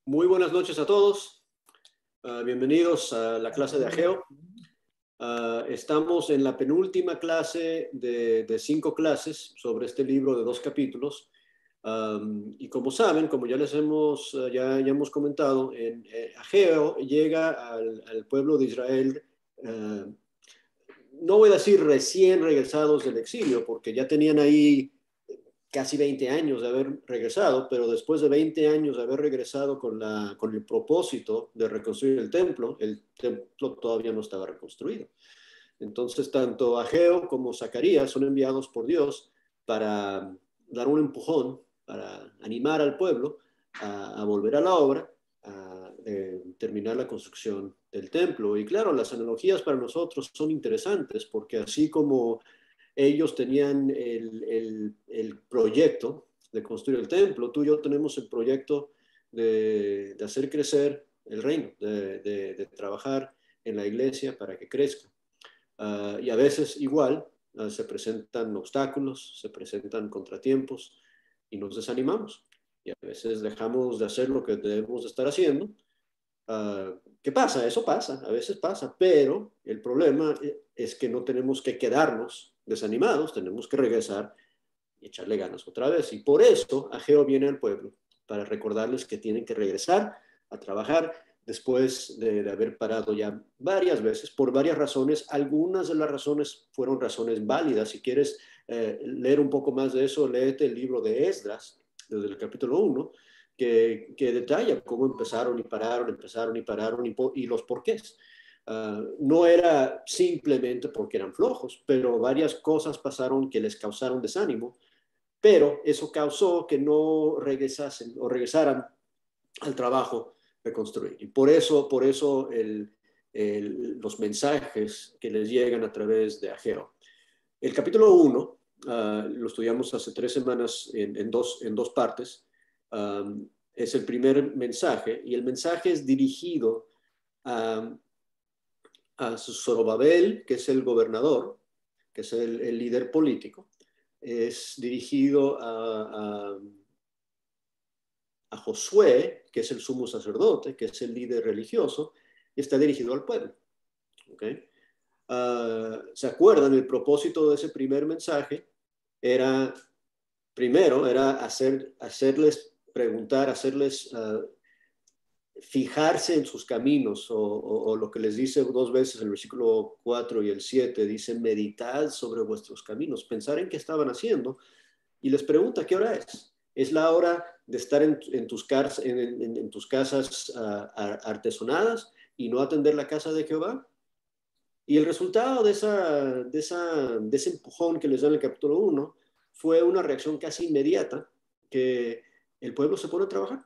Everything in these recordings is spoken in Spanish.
Muy buenas noches a todos. Bienvenidos a la clase de Ageo. Estamos en la penúltima clase de 5 clases sobre este libro de 2 capítulos. Y como saben, como ya les hemos comentado, Ageo llega al pueblo de Israel, no voy a decir recién regresados del exilio, porque ya tenían ahí casi 20 años de haber regresado, pero después de 20 años de haber regresado con el propósito de reconstruir el templo todavía no estaba reconstruido. Entonces, tanto Ageo como Zacarías son enviados por Dios para dar un empujón, para animar al pueblo a volver a la obra, a terminar la construcción del templo. Y claro, las analogías para nosotros son interesantes, porque así como ellos tenían el proyecto de construir el templo, tú y yo tenemos el proyecto de hacer crecer el reino, de trabajar en la iglesia para que crezca. Y a veces igual se presentan obstáculos, se presentan contratiempos y nos desanimamos. Y a veces dejamos de hacer lo que debemos de estar haciendo. ¿Qué pasa? Eso pasa, a veces pasa, pero el problema es que no tenemos que quedarnos desanimados, tenemos que regresar y echarle ganas otra vez. Y por eso Ageo viene al pueblo, para recordarles que tienen que regresar a trabajar después de haber parado ya varias veces, por varias razones. Algunas de las razones fueron razones válidas. Si quieres leer un poco más de eso, léete el libro de Esdras, desde el capítulo 1, que detalla cómo empezaron y pararon y los porqués. No era simplemente porque eran flojos, pero varias cosas pasaron que les causaron desánimo, pero eso causó que no regresasen o regresaran al trabajo de construir. Y por eso los mensajes que les llegan a través de Ageo. El capítulo 1 lo estudiamos hace 3 semanas en dos partes. Es el primer mensaje, y el mensaje es dirigido a Zorobabel, que es el gobernador, que es el líder político. Es dirigido a Josué, que es el sumo sacerdote, que es el líder religioso, y está dirigido al pueblo. ¿Okay? ¿Se acuerdan? El propósito de ese primer mensaje era, primero, era hacerles preguntar, hacerles fijarse en sus caminos, o lo que les dice 2 veces el versículo 4 y el 7, dice: meditad sobre vuestros caminos, pensar en qué estaban haciendo, y les pregunta: ¿qué hora es? ¿Es la hora de estar en tus casas artesonadas y no atender la casa de Jehová? Y el resultado de ese empujón que les da en el capítulo 1 fue una reacción casi inmediata, que el pueblo se pone a trabajar.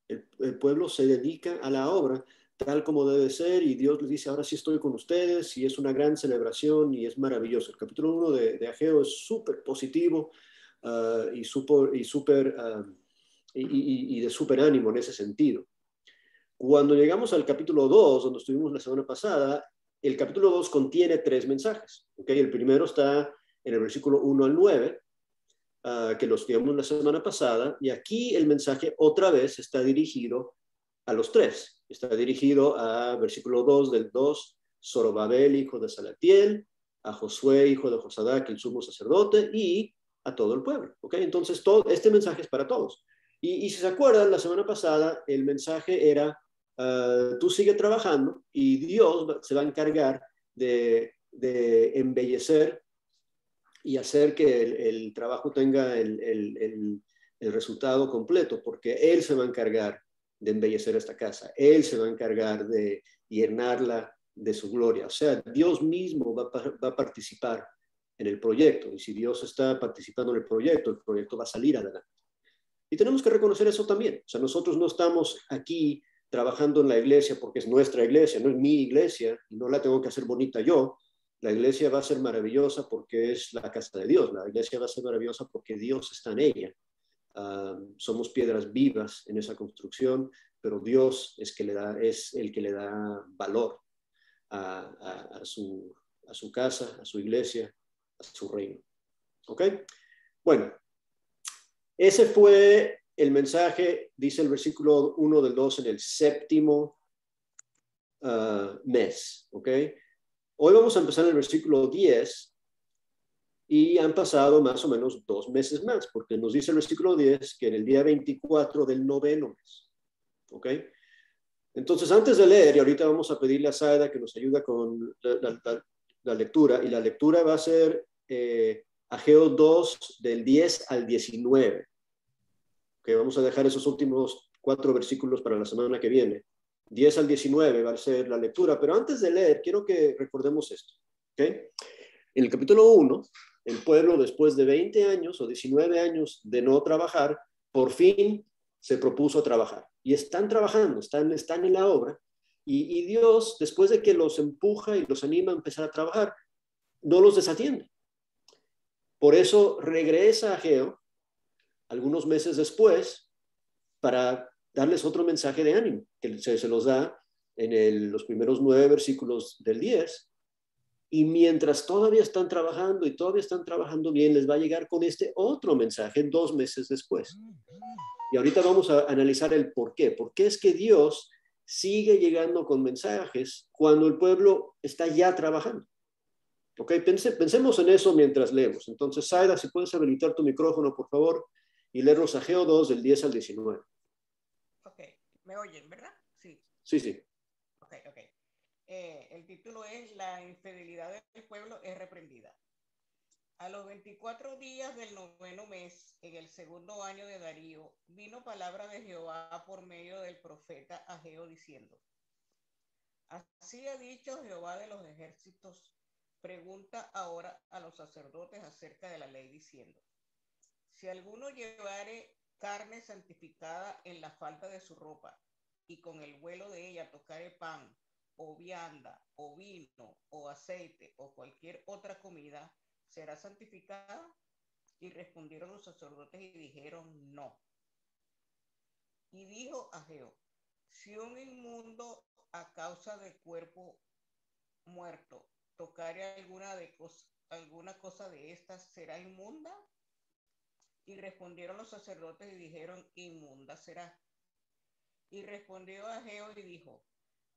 El pueblo se dedica a la obra tal como debe ser, y Dios les dice: ahora sí estoy con ustedes, y es una gran celebración y es maravilloso. El capítulo 1 de Ageo es súper positivo y de súper ánimo en ese sentido. Cuando llegamos al capítulo 2, donde estuvimos la semana pasada, el capítulo 2 contiene 3 mensajes. ¿Okay? El primero está en el versículo 1 al 9, que los estudiamos la semana pasada, y aquí el mensaje otra vez está dirigido a los 3. Está dirigido a versículo 2 del 2, Zorobabel, hijo de Salatiel, a Josué, hijo de Josadac, el sumo sacerdote, y a todo el pueblo. ¿Okay? Entonces, este mensaje es para todos. Y si se acuerdan, la semana pasada el mensaje era: tú sigue trabajando y Dios se va a encargar de embellecer y hacer que el trabajo tenga el resultado completo, porque Él se va a encargar de embellecer esta casa, Él se va a encargar de llenarla de su gloria. O sea, Dios mismo va a participar en el proyecto, y si Dios está participando en el proyecto va a salir adelante. Y tenemos que reconocer eso también. O sea, nosotros no estamos aquí trabajando en la iglesia porque es nuestra iglesia, no es mi iglesia, y no la tengo que hacer bonita yo. La iglesia va a ser maravillosa porque es la casa de Dios. La iglesia va a ser maravillosa porque Dios está en ella. Somos piedras vivas en esa construcción, pero Dios es el que le da valor a su casa, a su iglesia, a su reino. ¿Ok? Bueno, ese fue el mensaje, dice el versículo 1 del 2, en el séptimo mes, ¿ok? Hoy vamos a empezar en el versículo 10 y han pasado más o menos 2 meses más, porque nos dice el versículo 10 que en el día 24 del noveno mes, ¿ok? Entonces, antes de leer, y ahorita vamos a pedirle a Saida que nos ayude con la lectura, y la lectura va a ser Ageo 2 del 10 al 19. Okay, vamos a dejar esos últimos 4 versículos para la semana que viene. 10 al 19 va a ser la lectura, pero antes de leer, quiero que recordemos esto. ¿Okay? En el capítulo 1, el pueblo, después de 20 años o 19 años de no trabajar, por fin se propuso trabajar. Y están trabajando, están en la obra. Y Dios, después de que los empuja y los anima a empezar a trabajar, no los desatiende. Por eso regresa a Ageo algunos meses después para darles otro mensaje de ánimo, que se los da en los primeros 9 versículos del 10. Y mientras todavía están trabajando y todavía están trabajando bien, les va a llegar con este otro mensaje 2 meses después. Y ahorita vamos a analizar el por qué. ¿Por qué es que Dios sigue llegando con mensajes cuando el pueblo está ya trabajando? Ok, pensemos en eso mientras leemos. Entonces, Saida, si puedes habilitar tu micrófono, por favor, y leernos Ageo 2 del 10 al 19. Ok, ¿me oyen, verdad? Sí. Sí, sí. Ok. El título es La infidelidad del pueblo es reprendida. A los 24 días del noveno mes, en el segundo año de Darío, vino palabra de Jehová por medio del profeta Ageo diciendo: Así ha dicho Jehová de los ejércitos, pregunta ahora a los sacerdotes acerca de la ley diciendo: Si alguno llevare carne santificada en la falda de su ropa, y con el vuelo de ella tocare pan, o vianda, o vino, o aceite, o cualquier otra comida, ¿será santificada? Y respondieron los sacerdotes y dijeron: No. Y dijo Ageo: Si un inmundo a causa de cuerpo muerto tocare alguna cosa de estas, ¿será inmunda? Y respondieron los sacerdotes y dijeron: Inmunda será. Y respondió Ageo y dijo: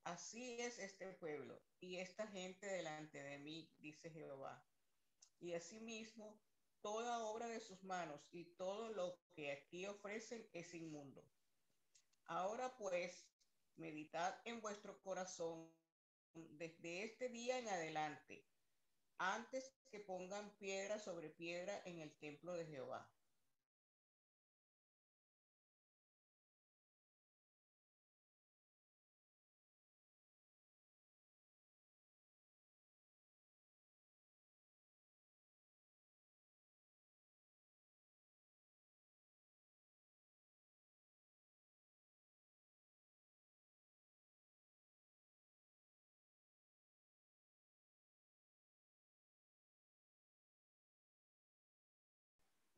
Así es este pueblo y esta gente delante de mí, dice Jehová. Y asimismo, toda obra de sus manos y todo lo que aquí ofrecen es inmundo. Ahora pues, meditad en vuestro corazón desde este día en adelante, antes que pongan piedra sobre piedra en el templo de Jehová.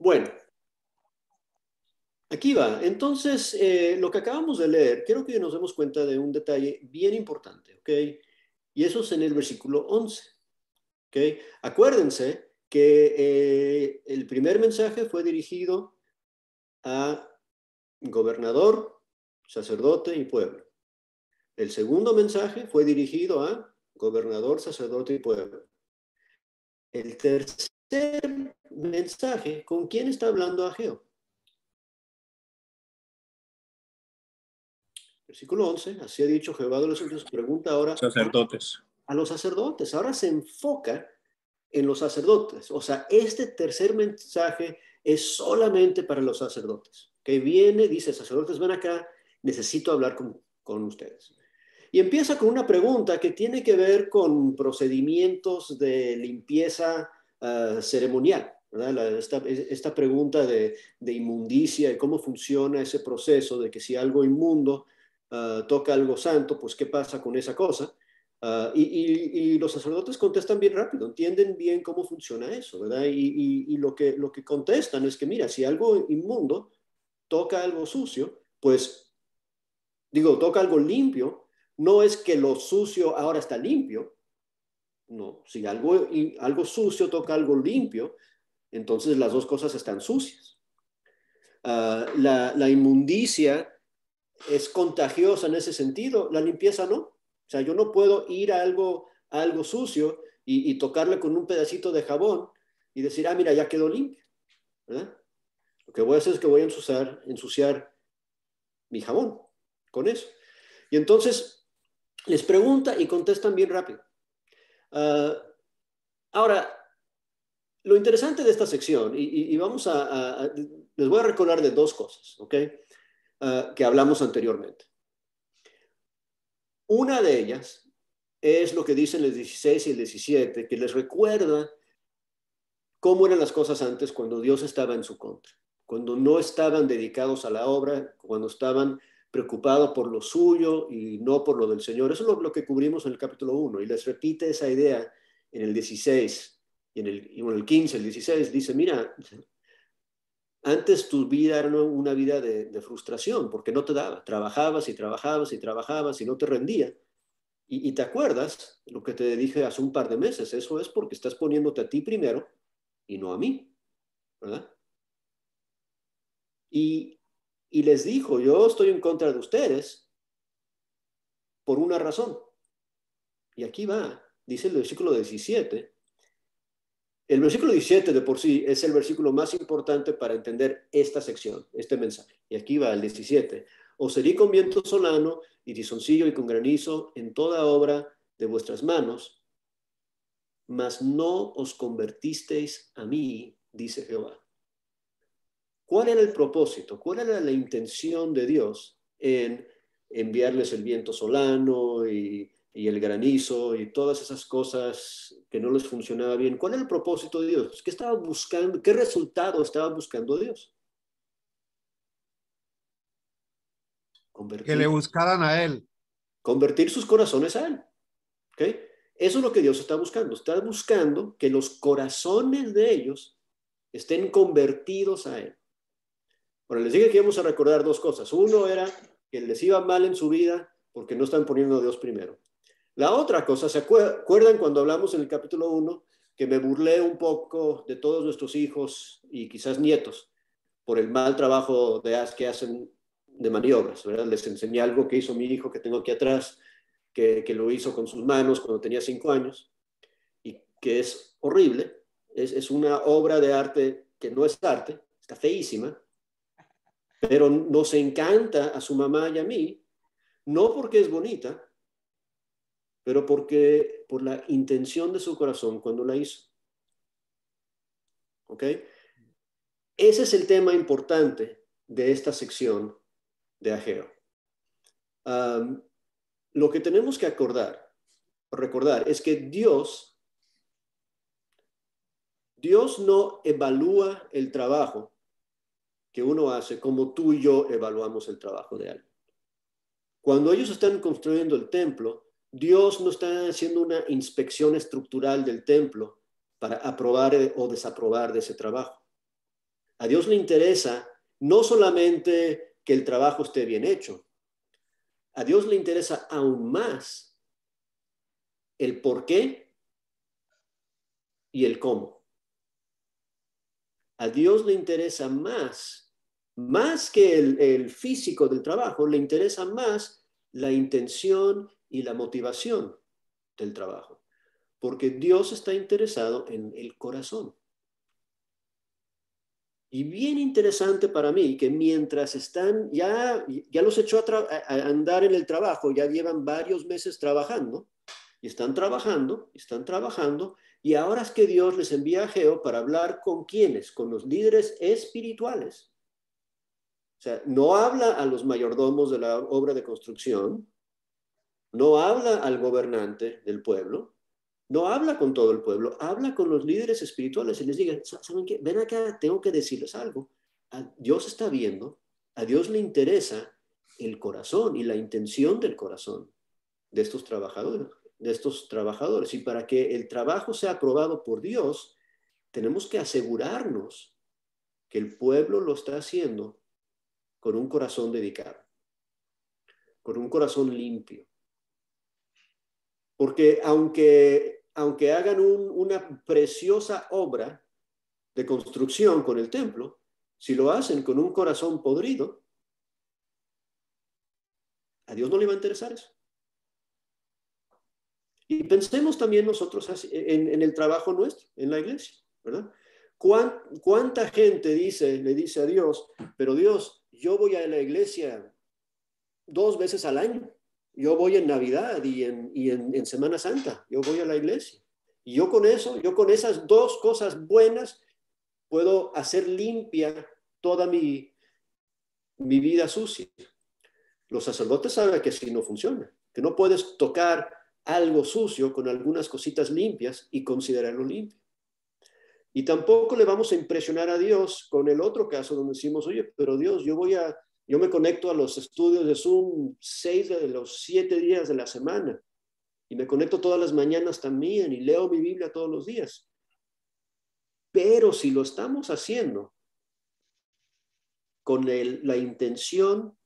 Bueno, aquí va. Entonces, lo que acabamos de leer, quiero que nos demos cuenta de un detalle bien importante, ¿ok? Y eso es en el versículo 11, ¿ok? Acuérdense que el primer mensaje fue dirigido a gobernador, sacerdote y pueblo. El segundo mensaje fue dirigido a gobernador, sacerdote y pueblo. El tercer mensaje, ¿con quién está hablando Ageo? Versículo 11, así ha dicho Jehová de los ejércitos, pregunta ahora sacerdotes. a los sacerdotes. Ahora se enfoca en los sacerdotes. O sea, este tercer mensaje es solamente para los sacerdotes. Que viene, dice, sacerdotes, ven acá, necesito hablar con ustedes. Y empieza con una pregunta que tiene que ver con procedimientos de limpieza ceremonial, ¿verdad? Esta pregunta de inmundicia y cómo funciona ese proceso de que si algo inmundo toca algo santo, pues qué pasa con esa cosa. Y los sacerdotes contestan bien rápido, entienden bien cómo funciona eso, ¿verdad? Y lo que contestan es que, mira, si algo inmundo toca algo sucio, pues, toca algo limpio, no es que lo sucio ahora está limpio, no, si algo sucio toca algo limpio, entonces las dos cosas están sucias. La inmundicia es contagiosa en ese sentido, la limpieza no. O sea, yo no puedo ir a algo sucio y tocarle con un pedacito de jabón y decir, ah, mira, ya quedó limpio, ¿verdad? Lo que voy a hacer es que voy a ensuciar mi jabón con eso. Y entonces les pregunta y contestan bien rápido. Uh, Ahora, lo interesante de esta sección, y vamos les voy a recordar de dos cosas, ¿ok? Que hablamos anteriormente. Una de ellas es lo que dicen el 16 y el 17, que les recuerda cómo eran las cosas antes cuando Dios estaba en su contra, cuando no estaban dedicados a la obra, cuando estaban preocupados por lo suyo y no por lo del Señor. Eso es lo que cubrimos en el capítulo 1 y les repite esa idea en el 16 y en el 15, el 16, dice, mira, antes tu vida era una vida de frustración porque no te daba, trabajabas y trabajabas y trabajabas y no te rendía. Y te acuerdas lo que te dije hace un par de meses, eso es porque estás poniéndote a ti primero y no a mí, ¿verdad? Y, y les dijo, yo estoy en contra de ustedes por una razón. Y aquí va, dice el versículo 17. El versículo 17 de por sí es el versículo más importante para entender esta sección, este mensaje. Y aquí va el 17. Os herí con viento solano y tizoncillo y con granizo en toda obra de vuestras manos, mas no os convertisteis a mí, dice Jehová. ¿Cuál era el propósito? ¿Cuál era la intención de Dios en enviarles el viento solano y el granizo y todas esas cosas que no les funcionaba bien? ¿Cuál era el propósito de Dios? ¿Qué estaba buscando? ¿Qué resultado estaba buscando Dios? Que le Convertir, buscaran a él. convertir sus corazones a Él. ¿Okay? Eso es lo que Dios está buscando. Está buscando que los corazones de ellos estén convertidos a Él. Bueno, les dije que íbamos a recordar dos cosas. Uno era que les iba mal en su vida porque no están poniendo a Dios primero. La otra cosa, ¿se acuerdan cuando hablamos en el capítulo 1 que me burlé un poco de todos nuestros hijos y quizás nietos por el mal trabajo que hacen de maniobras, ¿verdad? Les enseñé algo que hizo mi hijo que tengo aquí atrás, que lo hizo con sus manos cuando tenía 5 años y que es horrible. Es una obra de arte que no es arte, está feísima, pero nos encanta a su mamá y a mí, no porque es bonita, pero porque por la intención de su corazón cuando la hizo. ¿Ok? Ese es el tema importante de esta sección de Ageo. Lo que tenemos que recordar es que Dios no evalúa el trabajo que uno hace como tú y yo evaluamos el trabajo de alguien. Cuando ellos están construyendo el templo, Dios no está haciendo una inspección estructural del templo para aprobar o desaprobar de ese trabajo. A Dios le interesa no solamente que el trabajo esté bien hecho, a Dios le interesa aún más el por qué y el cómo. A Dios le interesa más que el físico del trabajo, le interesa más la intención y la motivación del trabajo, porque Dios está interesado en el corazón. Y bien interesante para mí que mientras ya los echó a andar en el trabajo, ya llevan varios meses trabajando, y están trabajando, y ahora es que Dios les envía a Ageo para hablar con ¿quiénes? Con los líderes espirituales. O sea, no habla a los mayordomos de la obra de construcción, no habla al gobernante del pueblo, no habla con todo el pueblo, habla con los líderes espirituales y les diga, ¿saben qué? Ven acá, tengo que decirles algo. Dios está viendo, a Dios le interesa el corazón y la intención del corazón de estos trabajadores. Y para que el trabajo sea aprobado por Dios, tenemos que asegurarnos que el pueblo lo está haciendo con un corazón dedicado, con un corazón limpio. Porque aunque hagan una preciosa obra de construcción con el templo, Si lo hacen con un corazón podrido, a Dios no le va a interesar eso. Y pensemos también nosotros en el trabajo nuestro, en la iglesia, ¿verdad? ¿Cuánta gente le dice a Dios, pero Dios, yo voy a la iglesia 2 veces al año? Yo voy en Navidad y en Semana Santa, yo voy a la iglesia. Y yo con esas 2 cosas buenas, puedo hacer limpia toda mi vida sucia. Los sacerdotes saben que así no funciona, que no puedes tocar algo sucio con algunas cositas limpias y considerarlo limpio. Y tampoco le vamos a impresionar a Dios con el otro caso donde decimos, oye, pero Dios, yo me conecto a los estudios de Zoom 6 de los 7 días de la semana y me conecto todas las mañanas también y leo mi Biblia todos los días. Pero si lo estamos haciendo con la intención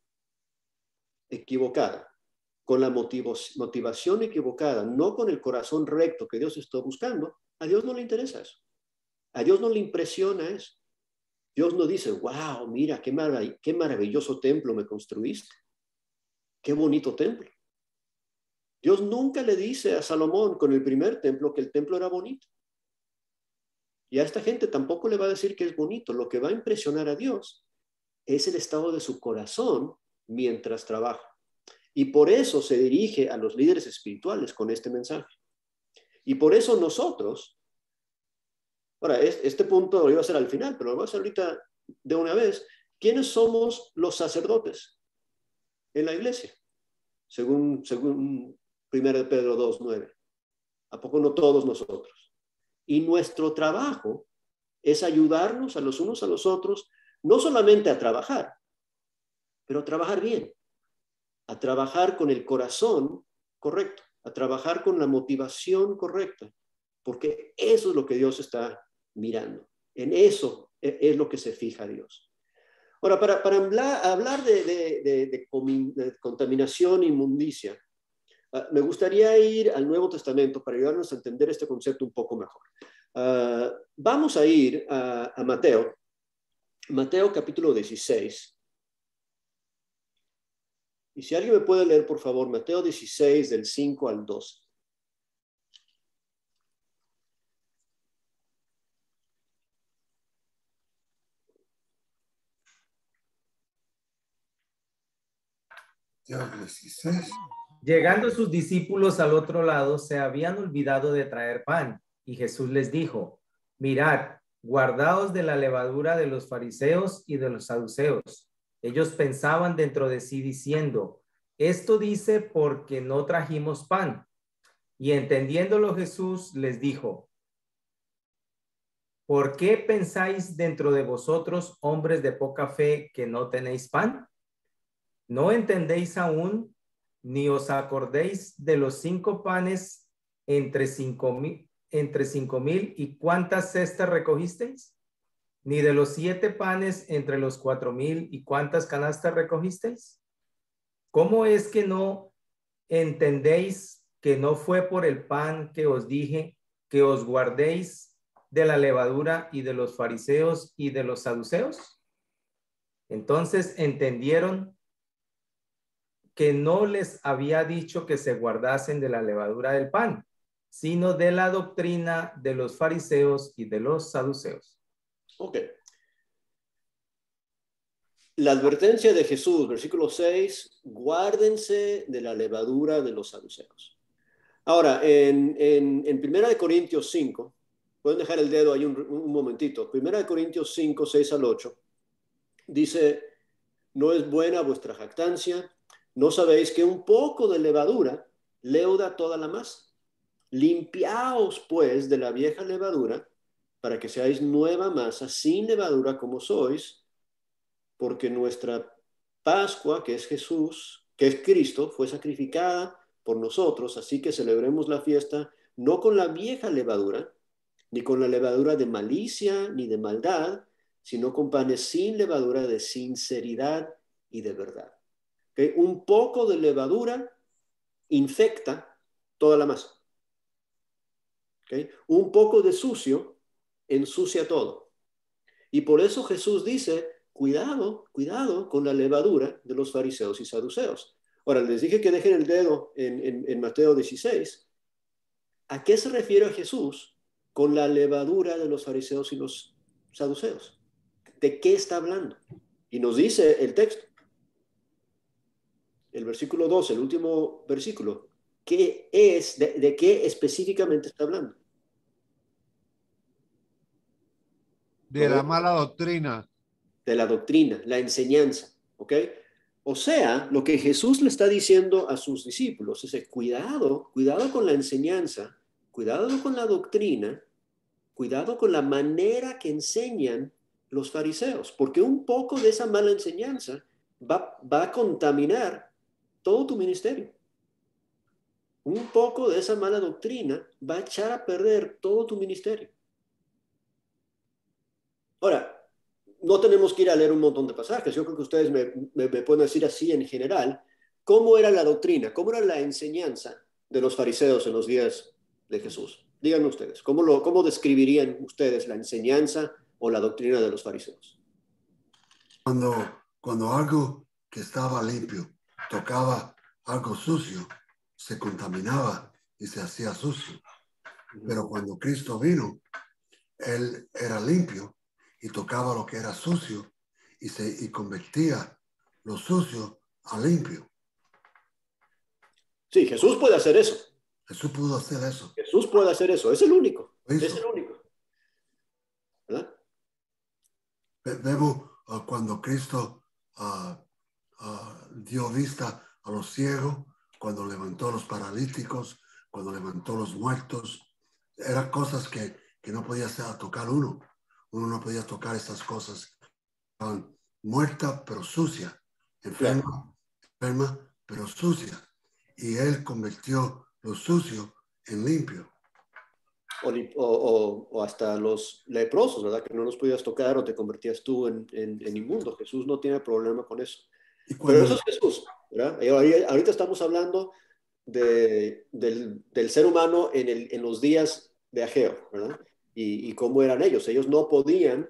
equivocada, con la motivación equivocada, no con el corazón recto que Dios está buscando, a Dios no le interesa eso. A Dios no le impresiona eso. Dios no dice, wow, mira, qué maravilloso templo me construiste. Qué bonito templo. Dios nunca le dice a Salomón con el primer templo que el templo era bonito. Y a esta gente tampoco le va a decir que es bonito. Lo que va a impresionar a Dios es el estado de su corazón mientras trabaja. Y por eso se dirige a los líderes espirituales con este mensaje. Y por eso nosotros, ahora, este punto lo iba a hacer al final, pero lo voy a hacer ahorita de una vez. ¿Quiénes somos los sacerdotes en la iglesia? Según 1 Pedro 2:9. ¿A poco no todos nosotros? Y nuestro trabajo es ayudarnos a los unos a los otros, no solamente a trabajar, pero a trabajar bien, a trabajar con el corazón correcto, a trabajar con la motivación correcta, porque eso es lo que Dios está mirando. En eso es lo que se fija Dios. Ahora, para hablar de contaminación e inmundicia, me gustaría ir al Nuevo Testamento para ayudarnos a entender este concepto un poco mejor. Vamos a ir a Mateo capítulo 16. Y si alguien me puede leer, por favor, Mateo 16, del 5 al 12. Mateo 16. Llegando sus discípulos al otro lado, se habían olvidado de traer pan, y Jesús les dijo, mirad, guardaos de la levadura de los fariseos y de los saduceos. Ellos pensaban dentro de sí diciendo, esto dice porque no trajimos pan. Y entendiéndolo Jesús les dijo, ¿por qué pensáis dentro de vosotros, hombres de poca fe, que no tenéis pan? ¿No entendéis aún? Ni os acordéis de los 5 panes entre 5,000, y cuántas cestas recogisteis, ni de los 7 panes entre los 4,000 y cuántas canastas recogisteis. ¿Cómo es que no entendéis que no fue por el pan que os dije que os guardéis de la levadura y de los fariseos y de los saduceos? Entonces entendieron que no les había dicho que se guardasen de la levadura del pan, sino de la doctrina de los fariseos y de los saduceos. Ok. La advertencia de Jesús, versículo 6, guárdense de la levadura de los saduceos. Ahora, en 1 Corintios 5, pueden dejar el dedo ahí un momentito, 1 Corintios 5, 6 al 8, dice, no es buena vuestra jactancia, ¿no sabéis que un poco de levadura leuda toda la masa? Limpiaos, pues, de la vieja levadura, para que seáis nueva masa, sin levadura como sois, porque nuestra Pascua, que es Jesús, que es Cristo, fue sacrificada por nosotros, así que celebremos la fiesta no con la vieja levadura, ni con la levadura de malicia, ni de maldad, sino con panes sin levadura de sinceridad y de verdad. ¿Okay? Un poco de levadura infecta toda la masa. ¿Okay? Un poco de sucio ensucia todo. Y por eso Jesús dice, cuidado, cuidado con la levadura de los fariseos y saduceos. Ahora, les dije que dejen el dedo en Mateo 16. ¿A qué se refiere Jesús con la levadura de los fariseos y los saduceos? ¿De qué está hablando? Y nos dice el texto, el versículo 12, el último versículo. ¿Qué es, de qué específicamente está hablando? De la mala doctrina. De la doctrina, la enseñanza, ¿ok? O sea, lo que Jesús le está diciendo a sus discípulos es, cuidado, cuidado con la enseñanza, cuidado con la doctrina, cuidado con la manera que enseñan los fariseos, porque un poco de esa mala enseñanza va a contaminar todo tu ministerio. Un poco de esa mala doctrina va a echar a perder todo tu ministerio. Ahora, no tenemos que ir a leer un montón de pasajes. Yo creo que ustedes me pueden decir así en general, ¿cómo era la doctrina? ¿Cómo era la enseñanza de los fariseos en los días de Jesús? Díganme ustedes, ¿cómo describirían ustedes la enseñanza o la doctrina de los fariseos? Cuando algo que estaba limpio tocaba algo sucio, se contaminaba y se hacía sucio. Pero cuando Cristo vino, Él era limpio y tocaba lo que era sucio y convertía lo sucio a limpio. Sí, Jesús puede hacer eso. Jesús pudo hacer eso. Jesús puede hacer eso. Es el único. Eso. Es el único. ¿Verdad? Vemos cuando Cristo dio vista a los ciegos, cuando levantó a los paralíticos, cuando levantó a los muertos. Eran cosas que no podía tocar uno. Uno no podía tocar estas cosas. Estaban muertas pero sucias, enferma pero sucia. Y Él convirtió lo sucio en limpio. O hasta los leprosos, ¿verdad? Que no los podías tocar o te convertías tú en inmundo. Jesús no tiene problema con eso. Pero eso es Jesús, ¿verdad? Y ahorita estamos hablando del ser humano en los días de Ageo, ¿verdad? Y cómo eran ellos. Ellos no podían,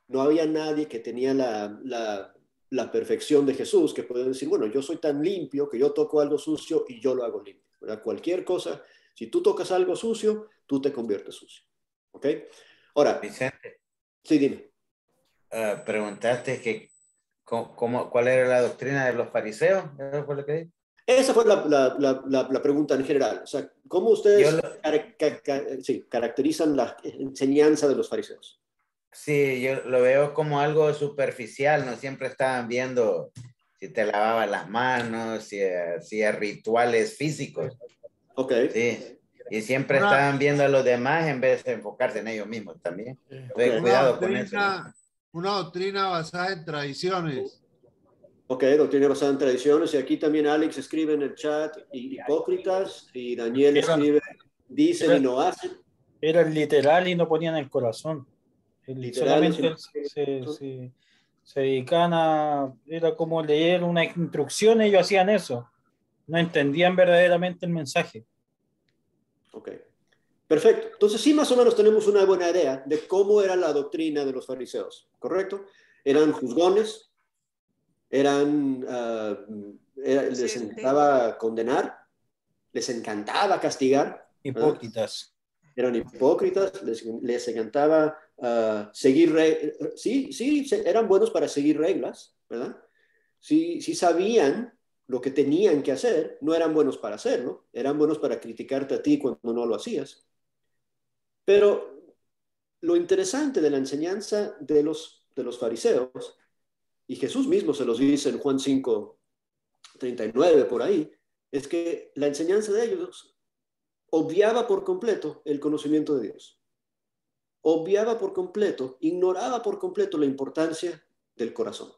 no había nadie que tenía la perfección de Jesús que podía decir, bueno, yo soy tan limpio que yo toco algo sucio y yo lo hago limpio, ¿verdad? Cualquier cosa, si tú tocas algo sucio, tú te conviertes sucio, ¿ok? Ahora, Vicente, sí, dime. preguntaste que cuál era la doctrina de los fariseos. ¿Eso fue lo que dije? Esa fue la pregunta en general. O sea, ¿cómo ustedes caracterizan la enseñanza de los fariseos? Sí, yo lo veo como algo superficial, no siempre estaban viendo si te lavabas las manos, si hacías rituales físicos. Ok. Sí, y siempre estaban viendo a los demás en vez de enfocarse en ellos mismos también. Entonces, cuidado con eso. Una doctrina basada en tradiciones. Ok, doctrina basada en tradiciones. Y aquí también Alex escribe en el chat, hipócritas, y Daniel escribe, dicen y no hacen. Era literal y no ponían el corazón. Solamente se dedicaban a... Era como leer una instrucción, ellos hacían eso. No entendían verdaderamente el mensaje. Ok, perfecto. Entonces sí, más o menos tenemos una buena idea de cómo era la doctrina de los fariseos, ¿correcto? Eran juzgones, les encantaba condenar, les encantaba castigar. Hipócritas. Eran hipócritas, les encantaba seguir, sí, eran buenos para seguir reglas, ¿verdad? Sí sabían lo que tenían que hacer, no eran buenos para hacerlo, eran buenos para criticarte a ti cuando no lo hacías. Pero lo interesante de la enseñanza de los fariseos, y Jesús mismo se los dice en Juan 5:39 por ahí, es que la enseñanza de ellos obviaba por completo el conocimiento de Dios. Obviaba por completo, ignoraba por completo la importancia del corazón.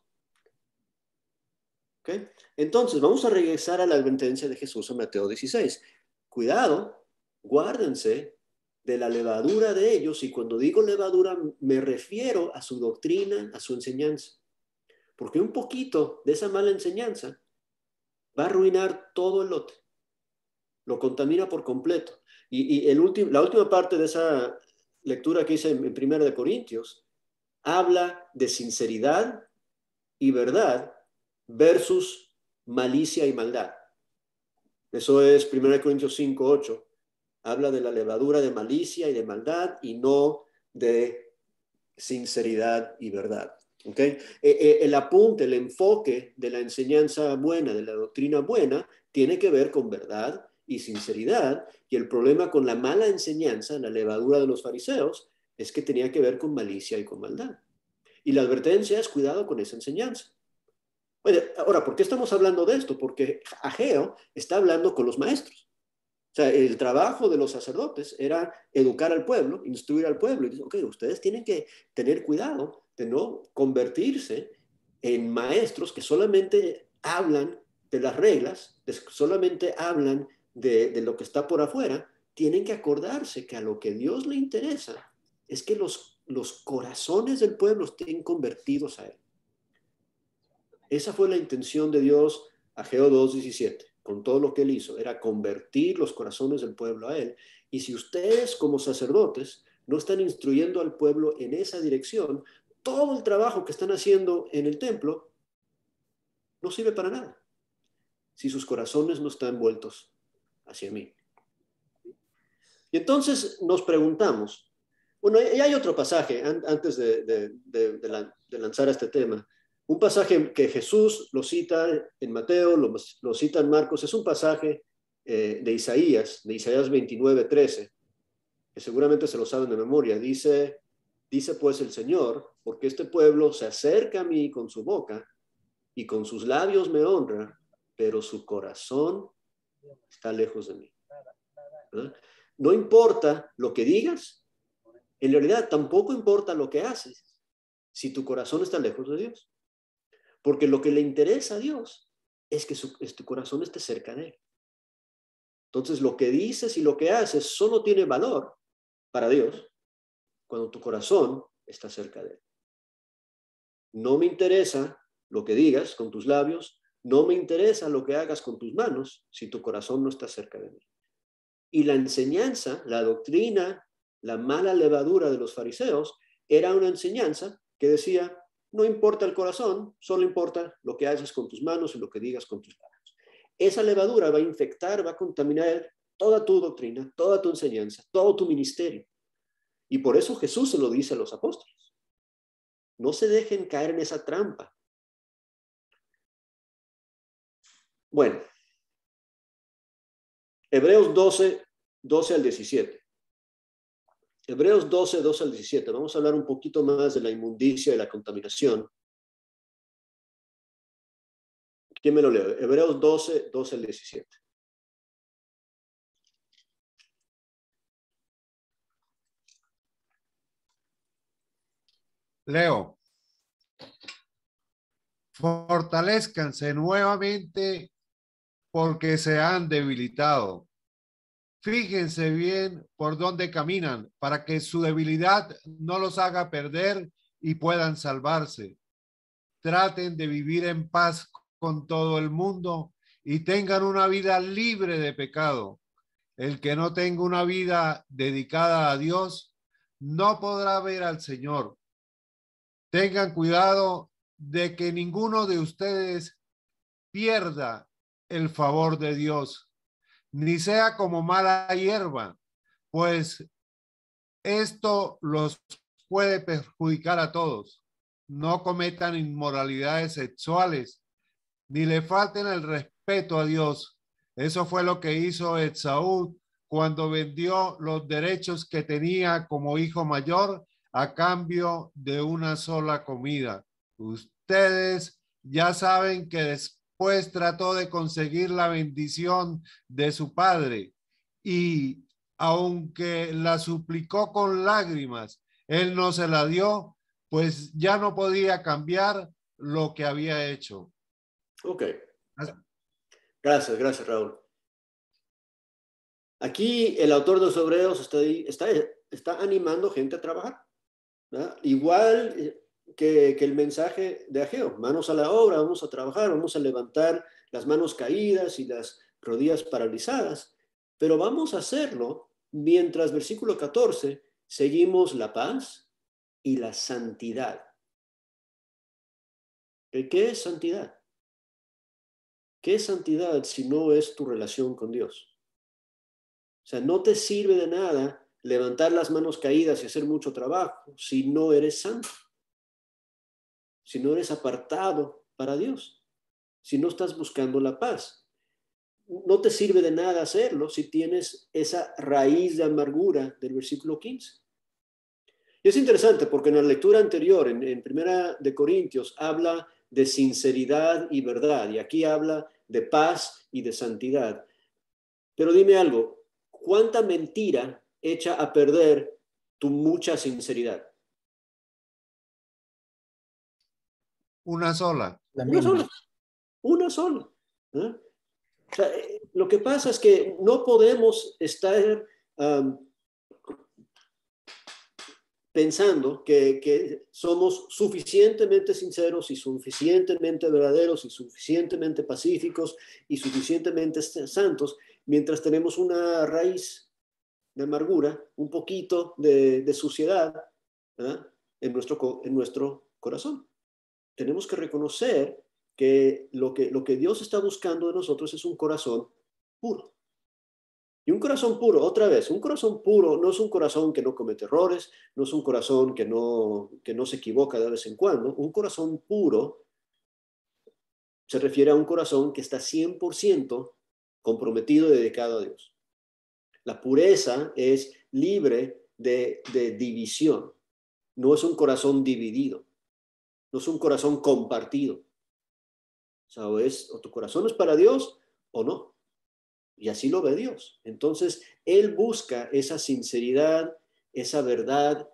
¿Okay? Entonces, vamos a regresar a la advertencia de Jesús en Mateo 16. Cuidado, guárdense de la levadura de ellos, y cuando digo levadura me refiero a su doctrina, a su enseñanza. Porque un poquito de esa mala enseñanza va a arruinar todo el lote. Lo contamina por completo. Y la última parte de esa lectura que hice en 1 Corintios habla de sinceridad y verdad versus malicia y maldad. Eso es 1 Corintios 5:8. Habla de la levadura de malicia y de maldad y no de sinceridad y verdad. ¿Okay? El apunte, el enfoque de la enseñanza buena, de la doctrina buena, tiene que ver con verdad y sinceridad, y el problema con la mala enseñanza, la levadura de los fariseos, es que tenía que ver con malicia y con maldad. Y la advertencia es cuidado con esa enseñanza. Bueno, ahora, ¿por qué estamos hablando de esto? Porque Ageo está hablando con los maestros. O sea, el trabajo de los sacerdotes era educar al pueblo, instruir al pueblo. Y dice, ok, ustedes tienen que tener cuidado de no convertirse en maestros que solamente hablan de las reglas, solamente hablan de lo que está por afuera. Tienen que acordarse que a lo que Dios le interesa es que los corazones del pueblo estén convertidos a Él. Esa fue la intención de Dios, Ageo 2:17. Con todo lo que Él hizo, era convertir los corazones del pueblo a Él. Y si ustedes como sacerdotes no están instruyendo al pueblo en esa dirección, todo el trabajo que están haciendo en el templo no sirve para nada, si sus corazones no están vueltos hacia mí. Y entonces nos preguntamos, bueno, y hay otro pasaje antes de lanzar este tema. Un pasaje que Jesús lo cita en Mateo, lo cita en Marcos, es un pasaje de Isaías 29:13, que seguramente se lo saben de memoria. Dice pues el Señor, porque este pueblo se acerca a mí con su boca y con sus labios me honra, pero su corazón está lejos de mí. ¿Verdad? No importa lo que digas, en realidad tampoco importa lo que haces, si tu corazón está lejos de Dios. Porque lo que le interesa a Dios es que tu corazón esté cerca de Él. Entonces, lo que dices y lo que haces solo tiene valor para Dios cuando tu corazón está cerca de Él. No me interesa lo que digas con tus labios, no me interesa lo que hagas con tus manos si tu corazón no está cerca de mí. Y la enseñanza, la doctrina, la mala levadura de los fariseos era una enseñanza que decía, no importa el corazón, solo importa lo que haces con tus manos y lo que digas con tus manos. Esa levadura va a infectar, va a contaminar toda tu doctrina, toda tu enseñanza, todo tu ministerio. Y por eso Jesús se lo dice a los apóstoles. No se dejen caer en esa trampa. Bueno, Hebreos 12 al 17. Hebreos 12 al 17. Vamos a hablar un poquito más de la inmundicia y la contaminación. ¿Quién me lo lee? Hebreos 12 al 17. Leo. Fortalezcanse nuevamente porque se han debilitado. Fíjense bien por dónde caminan para que su debilidad no los haga perder y puedan salvarse. Traten de vivir en paz con todo el mundo y tengan una vida libre de pecado. El que no tenga una vida dedicada a Dios no podrá ver al Señor. Tengan cuidado de que ninguno de ustedes pierda el favor de Dios, ni sea como mala hierba, pues esto los puede perjudicar a todos. No cometan inmoralidades sexuales, ni le falten el respeto a Dios. Eso fue lo que hizo Esaú cuando vendió los derechos que tenía como hijo mayor a cambio de una sola comida. Ustedes ya saben que después trató de conseguir la bendición de su padre y aunque la suplicó con lágrimas, él no se la dio, pues ya no podía cambiar lo que había hecho. Ok. Gracias, Raúl. Aquí el autor de los Hebreos está animando gente a trabajar, ¿verdad? Igual que el mensaje de Ageo, manos a la obra, vamos a trabajar, vamos a levantar las manos caídas y las rodillas paralizadas, pero vamos a hacerlo mientras, versículo 14, seguimos la paz, y la santidad. ¿Qué es santidad? ¿Qué es santidad si no es tu relación con Dios? O sea, no te sirve de nada levantar las manos caídas y hacer mucho trabajo si no eres santo, si no eres apartado para Dios, si no estás buscando la paz. No te sirve de nada hacerlo si tienes esa raíz de amargura del versículo 15. Y es interesante porque en la lectura anterior, en Primera de Corintios, habla de sinceridad y verdad, y aquí habla de paz y de santidad. Pero dime algo, ¿cuánta mentira echa a perder tu mucha sinceridad? Una sola. La Una misma. sola, una sola. ¿Eh? O sea, lo que pasa es que no podemos estar pensando que somos suficientemente sinceros y suficientemente verdaderos y suficientemente pacíficos y suficientemente santos mientras tenemos una raíz de amargura, un poquito de suciedad, ¿verdad? En nuestro corazón. Tenemos que reconocer que lo que Dios está buscando de nosotros es un corazón puro. Y un corazón puro, otra vez, un corazón puro no es un corazón que no comete errores, no es un corazón que no se equivoca de vez en cuando. Un corazón puro se refiere a un corazón que está 100% comprometido y dedicado a Dios. La pureza es libre de división. No es un corazón dividido, no es un corazón compartido. O sea, o tu corazón es para Dios o no. Y así lo ve Dios. Entonces, Él busca esa sinceridad, esa verdad,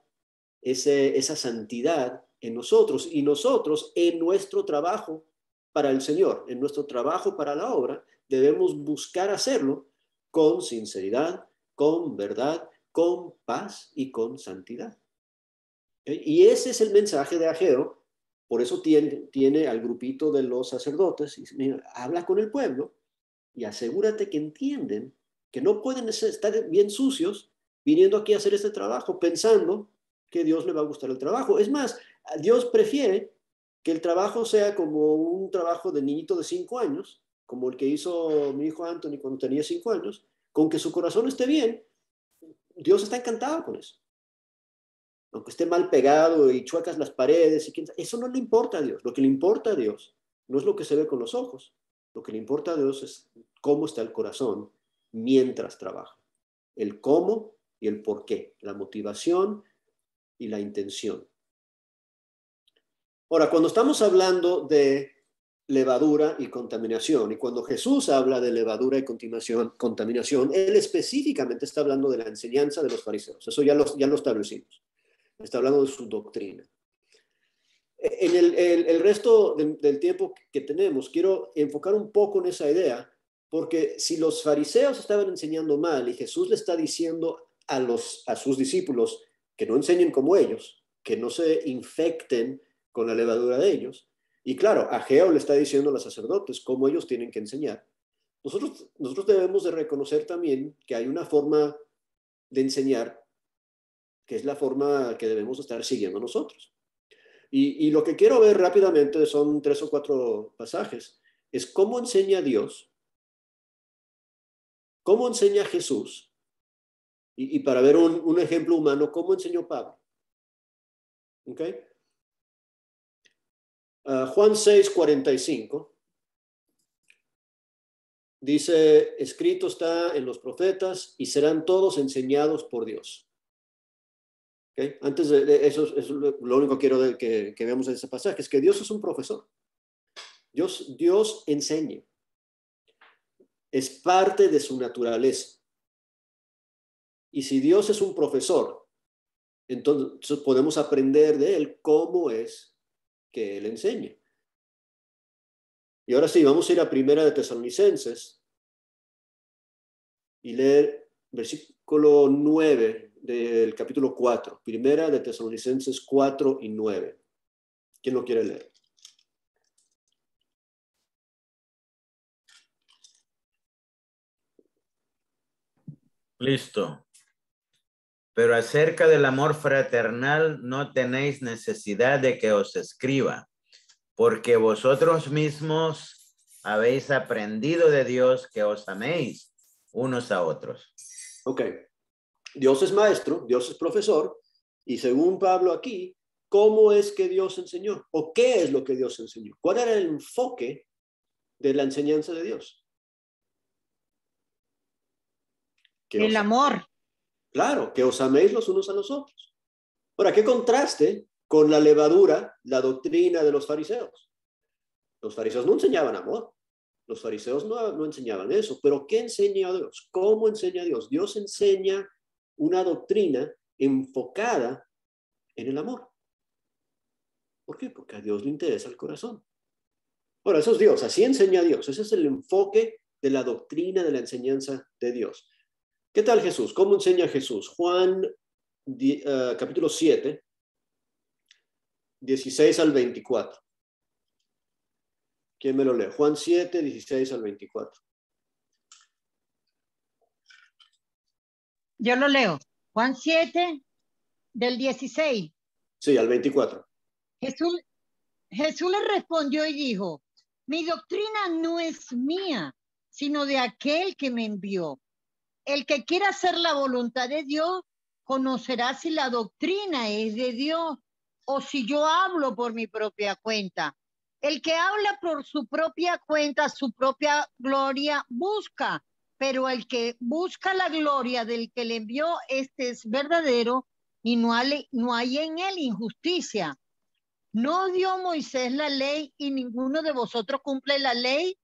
esa santidad en nosotros. Y nosotros, en nuestro trabajo para el Señor, en nuestro trabajo para la obra, debemos buscar hacerlo con sinceridad, con verdad, con paz y con santidad. Y ese es el mensaje de Ageo. Por eso tiene al grupito de los sacerdotes y mira, habla con el pueblo y asegúrate que entienden que no pueden estar bien sucios viniendo aquí a hacer este trabajo pensando que Dios le va a gustar el trabajo. Es más, Dios prefiere que el trabajo sea como un trabajo de niñito de 5 años, como el que hizo mi hijo Anthony cuando tenía 5 años, con que su corazón esté bien. Dios está encantado con eso. Aunque esté mal pegado y chuecas las paredes, eso no le importa a Dios. Lo que le importa a Dios no es lo que se ve con los ojos. Lo que le importa a Dios es cómo está el corazón mientras trabaja. El cómo y el por qué, la motivación y la intención. Ahora, cuando estamos hablando de levadura y contaminación, y cuando Jesús habla de levadura y contaminación, él específicamente está hablando de la enseñanza de los fariseos. Eso ya lo establecimos. Está hablando de su doctrina. En el resto del tiempo que tenemos, quiero enfocar un poco en esa idea, porque si los fariseos estaban enseñando mal y Jesús le está diciendo a sus discípulos que no enseñen como ellos, que no se infecten con la levadura de ellos, y claro, Ageo le está diciendo a los sacerdotes cómo ellos tienen que enseñar. Nosotros debemos de reconocer también que hay una forma de enseñar que es la forma que debemos estar siguiendo nosotros. Y lo que quiero ver rápidamente son 3 o 4 pasajes. Es cómo enseña Dios, cómo enseña Jesús, y para ver un ejemplo humano, cómo enseñó Pablo. ¿Ok? Juan 6:45 dice, escrito está en los profetas y serán todos enseñados por Dios. ¿Okay? Antes de eso, es lo único que quiero que veamos en ese pasaje, es que Dios es un profesor. Dios enseña. Es parte de su naturaleza. Y si Dios es un profesor, entonces podemos aprender de él cómo es que él enseña. Y ahora sí, vamos a ir a Primera de Tesalonicenses y leer versículo 9 del capítulo 4. Primera de Tesalonicenses 4 y 9. ¿Quién lo quiere leer? Listo. Pero acerca del amor fraternal no tenéis necesidad de que os escriba, porque vosotros mismos habéis aprendido de Dios que os améis unos a otros. Ok. Dios es maestro, Dios es profesor, y según Pablo aquí, ¿cómo es que Dios enseñó? ¿O qué es lo que Dios enseñó? ¿Cuál era el enfoque de la enseñanza de Dios? El amor. Claro, que os améis los unos a los otros. Ahora, ¿qué contraste con la levadura, la doctrina de los fariseos? Los fariseos no enseñaban amor. Los fariseos no enseñaban eso. Pero ¿qué enseña Dios? ¿Cómo enseña Dios? Dios enseña una doctrina enfocada en el amor. ¿Por qué? Porque a Dios le interesa el corazón. Ahora, eso es Dios. Así enseña Dios. Ese es el enfoque de la doctrina, de la enseñanza de Dios. ¿Qué tal Jesús? ¿Cómo enseña Jesús? Juan capítulo 7, 16 al 24. ¿Quién me lo lee? Juan 7, 16 al 24. Yo lo leo. Juan 7, del 16. Sí, al 24. Jesús le respondió y dijo, mi doctrina no es mía, sino de aquel que me envió. El que quiera hacer la voluntad de Dios, conocerá si la doctrina es de Dios o si yo hablo por mi propia cuenta. El que habla por su propia cuenta, su propia gloria busca, pero el que busca la gloria del que le envió, este es verdadero y no hay en él injusticia. ¿No dio Moisés la ley y ninguno de vosotros cumple la ley?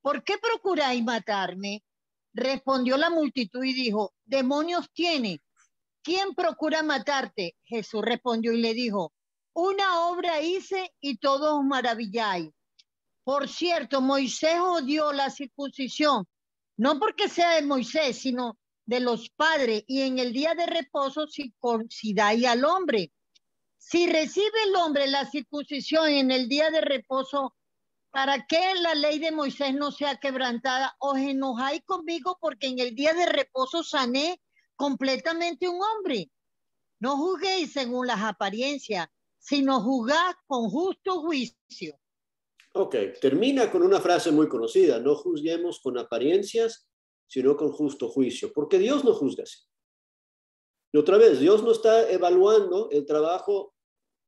¿Por qué procuráis matarme? Respondió la multitud y dijo, demonios tiene. ¿Quién procura matarte? Jesús respondió y le dijo, una obra hice y todos os maravilláis. Por cierto, Moisés odió la circuncisión, no porque sea de Moisés, sino de los padres, y en el día de reposo circuncidáis al hombre. Si recibe el hombre la circuncisión en el día de reposo, ¿para qué la ley de Moisés no sea quebrantada? ¿Os enojáis conmigo porque en el día de reposo sané completamente un hombre? No juzguéis según las apariencias, sino juzgad con justo juicio. Ok, termina con una frase muy conocida, no juzguemos con apariencias, sino con justo juicio, porque Dios no juzga así. Y otra vez, Dios no está evaluando el trabajo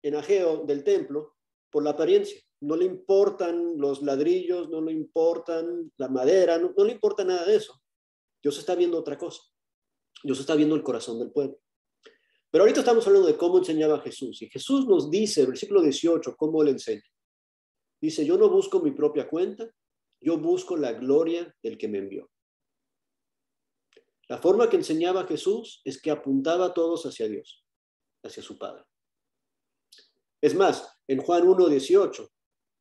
en Ageo del templo por la apariencia. No le importan los ladrillos, no le importan la madera, no le importa nada de eso. Dios está viendo otra cosa. Dios está viendo el corazón del pueblo. Pero ahorita estamos hablando de cómo enseñaba Jesús. Y Jesús nos dice, versículo 18, cómo él enseña. Dice, yo no busco mi propia cuenta, yo busco la gloria del que me envió. La forma que enseñaba Jesús es que apuntaba a todos hacia Dios, hacia su Padre. Es más, en Juan 1:18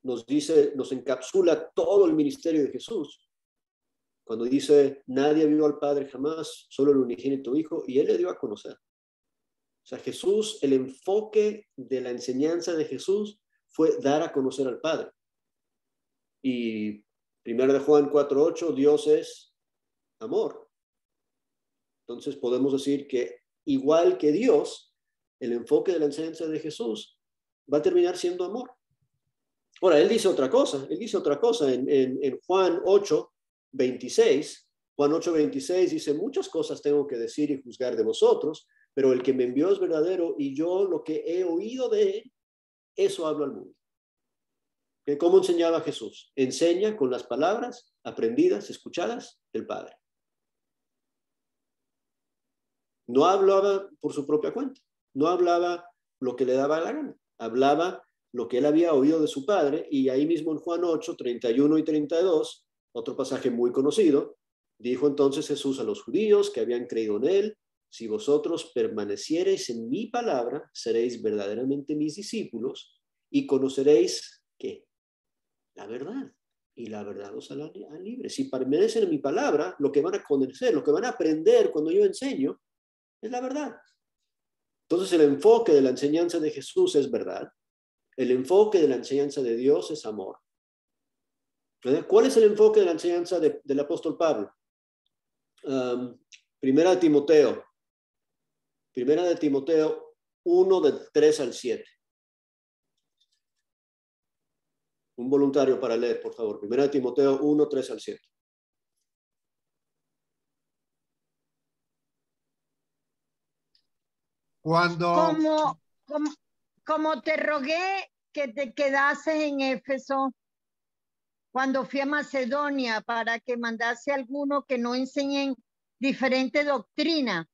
nos dice, nos encapsula todo el ministerio de Jesús. Cuando dice, nadie vio al Padre jamás, solo el unigénito Hijo, y Él le dio a conocer. O sea, Jesús, el enfoque de la enseñanza de Jesús fue dar a conocer al Padre. Y 1 Juan 4:8, Dios es amor. Entonces podemos decir que igual que Dios, el enfoque de la enseñanza de Jesús va a terminar siendo amor. Ahora, él dice otra cosa en Juan 8:26. Juan 8:26 dice, muchas cosas tengo que decir y juzgar de vosotros, pero el que me envió es verdadero y yo lo que he oído de él, eso hablo al mundo. ¿Cómo enseñaba Jesús? Enseña con las palabras aprendidas, escuchadas del Padre. No hablaba por su propia cuenta, no hablaba lo que le daba la gana, hablaba lo que él había oído de su Padre, y ahí mismo en Juan 8:31 y 32, otro pasaje muy conocido, dijo entonces Jesús a los judíos que habían creído en él, si vosotros permaneciereis en mi palabra, seréis verdaderamente mis discípulos y conoceréis ¿qué? La verdad. Y la verdad os hará libre. Si permanecen en mi palabra, lo que van a conocer, lo que van a aprender cuando yo enseño, es la verdad. Entonces el enfoque de la enseñanza de Jesús es verdad. El enfoque de la enseñanza de Dios es amor. ¿Cuál es el enfoque de la enseñanza del apóstol Pablo? Primera Timoteo Primera de Timoteo 1, del 3 al 7. Un voluntario para leer, por favor. Primera de Timoteo 1, 3 al 7. Como te rogué que te quedases en Éfeso cuando fui a Macedonia para que mandase a alguno que no enseñen diferente doctrina,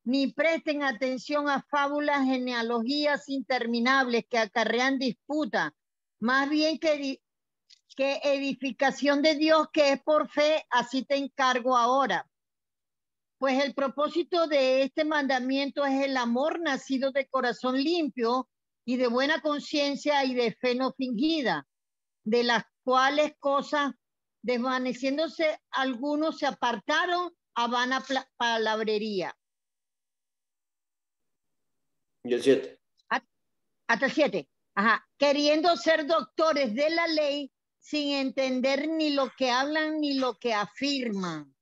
ni presten atención a fábulas, genealogías interminables que acarrean disputa, más bien que edificación de Dios que es por fe, así te encargo ahora. Pues el propósito de este mandamiento es el amor nacido de corazón limpio y de buena conciencia y de fe no fingida, de las cuales cosas, desvaneciéndose algunos, se apartaron a vana palabrería. Y el 7. Hasta el 7. Ajá. Queriendo ser doctores de la ley sin entender ni lo que hablan ni lo que afirman.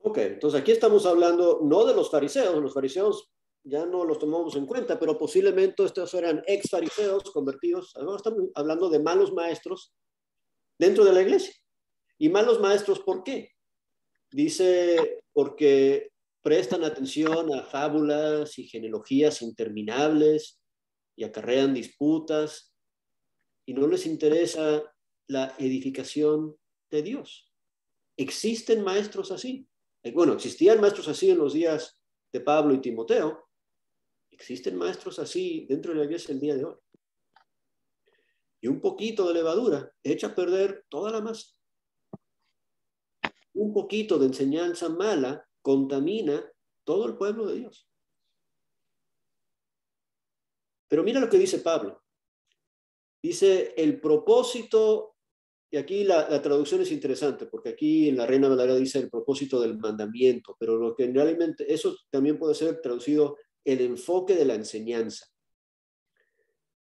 Ok, entonces aquí estamos hablando no de los fariseos ya no los tomamos en cuenta, pero posiblemente estos eran ex fariseos convertidos. Ahora estamos hablando de malos maestros dentro de la iglesia. ¿Y malos maestros por qué? Dice, porque prestan atención a fábulas y genealogías interminables y acarrean disputas y no les interesa la edificación de Dios. ¿Existen maestros así? Bueno, existían maestros así en los días de Pablo y Timoteo. Existen maestros así dentro de la iglesia el día de hoy. Y un poquito de levadura echa a perder toda la masa. Un poquito de enseñanza mala contamina todo el pueblo de Dios. Pero mira lo que dice Pablo. Dice, el propósito, y aquí la traducción es interesante, porque aquí en la Reina Valera dice el propósito del mandamiento, pero lo que realmente, eso también puede ser traducido el enfoque de la enseñanza.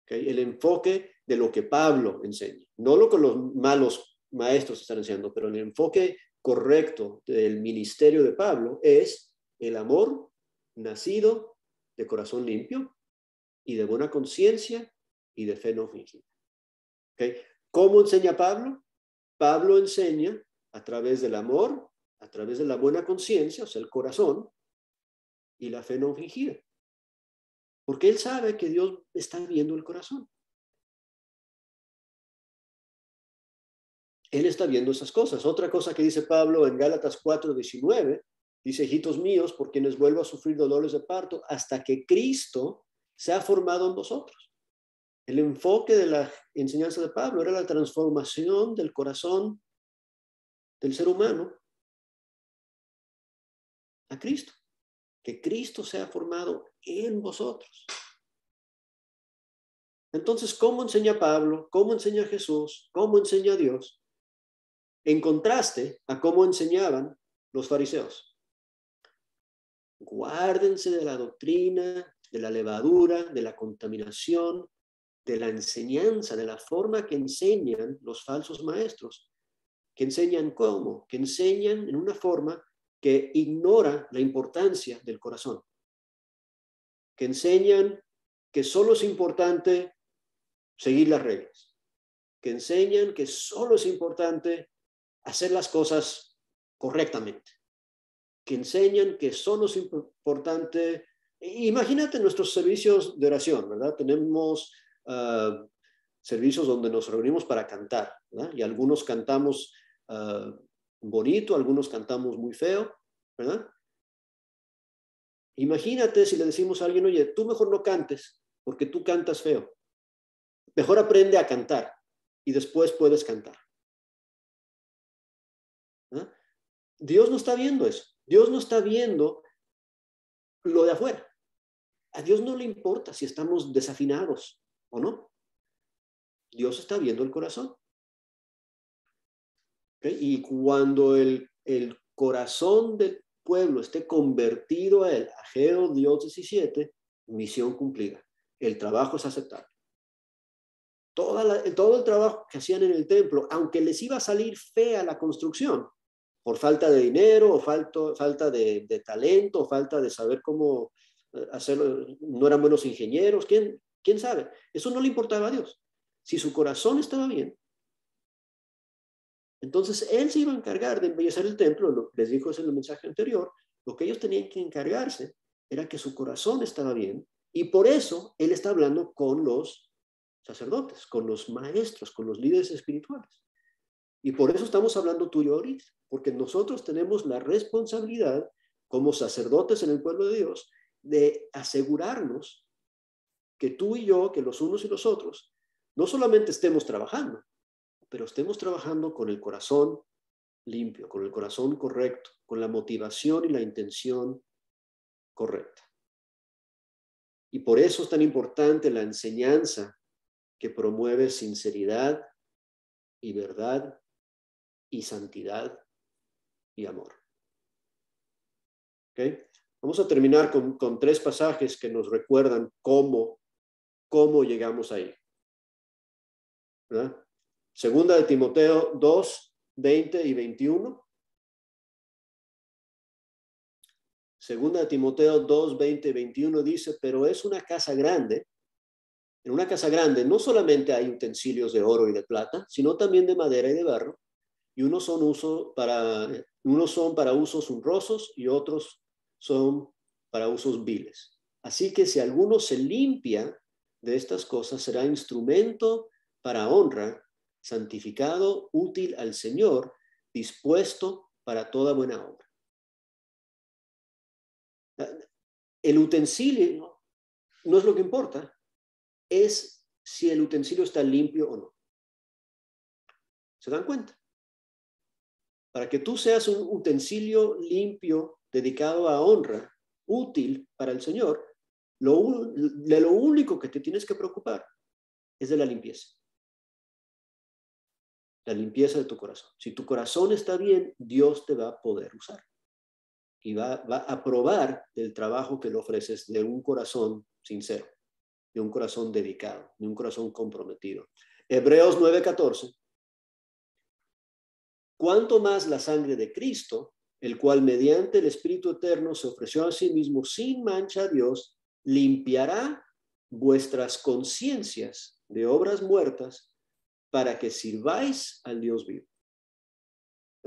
¿Okay? El enfoque de lo que Pablo enseña. No lo que los malos maestros están enseñando, pero el enfoque correcto del ministerio de Pablo es el amor nacido de corazón limpio y de buena conciencia y de fe no fingida. ¿Okay? ¿Cómo enseña Pablo? Pablo enseña a través del amor, a través de la buena conciencia, o sea, el corazón, y la fe no fingida. Porque él sabe que Dios está viendo el corazón. Él está viendo esas cosas. Otra cosa que dice Pablo en Gálatas 4:19, dice, hijitos míos, por quienes vuelvo a sufrir dolores de parto, hasta que Cristo se ha formado en vosotros. El enfoque de la enseñanza de Pablo era la transformación del corazón del ser humano a Cristo. Que Cristo se ha formado en vosotros. Entonces, ¿cómo enseña Pablo? ¿Cómo enseña Jesús? ¿Cómo enseña Dios? En contraste a cómo enseñaban los fariseos. Guárdense de la doctrina, de la levadura, de la contaminación, de la enseñanza, de la forma que enseñan los falsos maestros. Que enseñan cómo, que enseñan en una forma que ignora la importancia del corazón. Que enseñan que solo es importante seguir las reglas. Que enseñan que solo es importante hacer las cosas correctamente. Que enseñan que solo es importante. Imagínate nuestros servicios de oración, ¿verdad? Tenemos servicios donde nos reunimos para cantar, ¿verdad? Y algunos cantamos bonito, algunos cantamos muy feo, ¿verdad? Imagínate si le decimos a alguien, oye, tú mejor no cantes porque tú cantas feo. Mejor aprende a cantar y después puedes cantar. ¿Ah? Dios no está viendo eso. Dios no está viendo lo de afuera. A Dios no le importa si estamos desafinados o no. Dios está viendo el corazón. ¿Okay? Y cuando el corazón del pueblo esté convertido a él, Ageo Dios 17, misión cumplida. El trabajo es aceptable. Todo el trabajo que hacían en el templo, aunque les iba a salir fea la construcción, por falta de dinero, o falta de talento, o falta de saber cómo hacerlo, no eran buenos ingenieros, ¿quién sabe? Eso no le importaba a Dios. Si su corazón estaba bien, entonces él se iba a encargar de embellecer el templo. Les dijo eso en el mensaje anterior. Lo que ellos tenían que encargarse era que su corazón estaba bien, y por eso él está hablando con los sacerdotes, con los maestros, con los líderes espirituales. Y por eso estamos hablando tú y yo ahorita, porque nosotros tenemos la responsabilidad como sacerdotes en el pueblo de Dios de asegurarnos que tú y yo, que los unos y los otros, no solamente estemos trabajando, pero estemos trabajando con el corazón limpio, con el corazón correcto, con la motivación y la intención correcta. Y por eso es tan importante la enseñanza que promueve sinceridad y verdad y santidad y amor. ¿Okay? Vamos a terminar con 3 pasajes que nos recuerdan cómo llegamos ahí. ¿Verdad? Segunda de Timoteo 2, 20 y 21. Segunda de Timoteo 2, 20 y 21 dice, pero es una casa grande. En una casa grande no solamente hay utensilios de oro y de plata, sino también de madera y de barro, y unos son para usos honrosos y otros son para usos viles. Así que si alguno se limpia de estas cosas, será instrumento para honra, santificado, útil al Señor, dispuesto para toda buena obra. El utensilio no es lo que importa, es si el utensilio está limpio o no. ¿Se dan cuenta? Para que tú seas un utensilio limpio, dedicado a honra, útil para el Señor, lo único que te tienes que preocupar es de la limpieza. La limpieza de tu corazón. Si tu corazón está bien, Dios te va a poder usar. Y va a aprobar el trabajo que le ofreces de un corazón sincero, de un corazón dedicado, de un corazón comprometido. Hebreos 9:14. Cuanto más la sangre de Cristo, el cual mediante el Espíritu Eterno se ofreció a sí mismo sin mancha a Dios, limpiará vuestras conciencias de obras muertas para que sirváis al Dios vivo.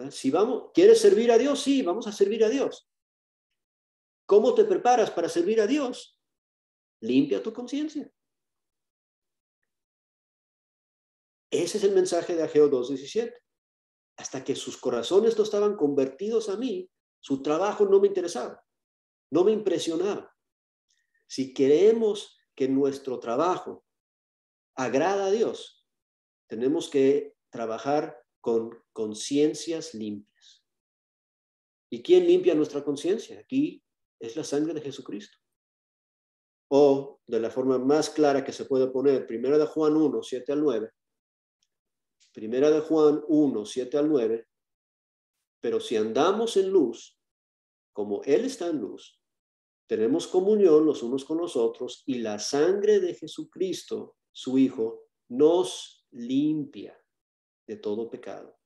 Si ¿quieres servir a Dios? Sí, vamos a servir a Dios. ¿Cómo te preparas para servir a Dios? Limpia tu conciencia. Ese es el mensaje de Ageo 2:17. Hasta que sus corazones no estaban convertidos a mí, su trabajo no me interesaba, no me impresionaba. Si queremos que nuestro trabajo agrada a Dios, tenemos que trabajar con conciencias limpias. ¿Y quién limpia nuestra conciencia? Aquí es la sangre de Jesucristo. O, de la forma más clara que se puede poner, 1 de Juan 1, 7 al 9. 1 de Juan 1, 7 al 9. Pero si andamos en luz, como Él está en luz, tenemos comunión los unos con los otros, y la sangre de Jesucristo, su Hijo, nos limpia de todo pecado.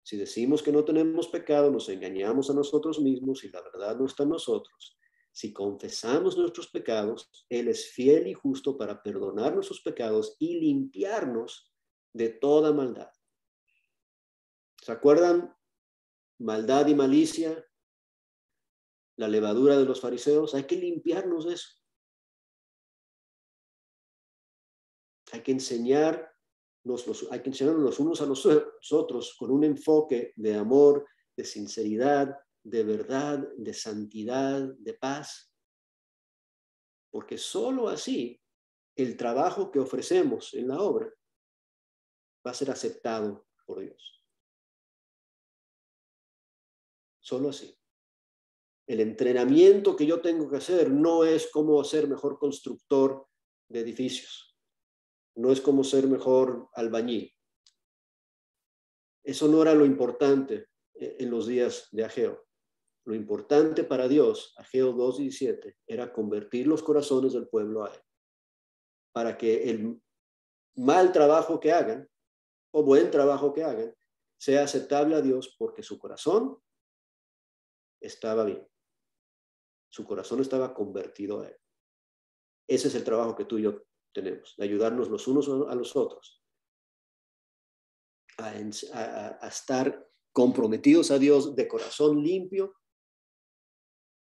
Si decimos que no tenemos pecado, nos engañamos a nosotros mismos y la verdad no está en nosotros. Si confesamos nuestros pecados, Él es fiel y justo para perdonar nuestros pecados y limpiarnos de toda maldad. ¿Se acuerdan? Maldad y malicia, la levadura de los fariseos. Hay que limpiarnos de eso. Hay que enseñarnos los unos a los otros con un enfoque de amor, de sinceridad, de verdad, de santidad, de paz. Porque solo así el trabajo que ofrecemos en la obra va a ser aceptado por Dios. Solo así. El entrenamiento que yo tengo que hacer no es cómo ser mejor constructor de edificios. No es cómo ser mejor albañil. Eso no era lo importante en los días de Ageo. Lo importante para Dios, Ageo 2:17, era convertir los corazones del pueblo a Él. Para que el mal trabajo que hagan, o buen trabajo que hagan, sea aceptable a Dios porque su corazón estaba bien. Su corazón estaba convertido a Él. Ese es el trabajo que tú y yo tenemos, de ayudarnos los unos a los otros a estar comprometidos a Dios de corazón limpio.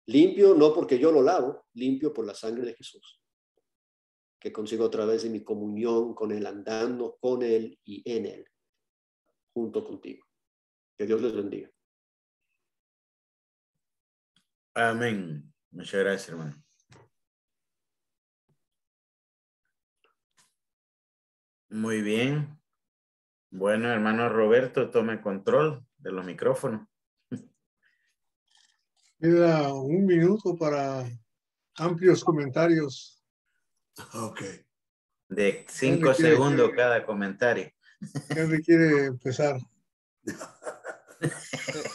Limpio no porque yo lo lavo, limpio por la sangre de Jesús, que consigo a través de mi comunión con Él, andando con Él y en Él, junto contigo. Que Dios les bendiga. Amén. Muchas gracias, hermano. Muy bien. Bueno, hermano Roberto, tome control de los micrófonos. Queda un minuto para amplios comentarios. Ok. De 5 segundos cada comentario. Henry quiere empezar.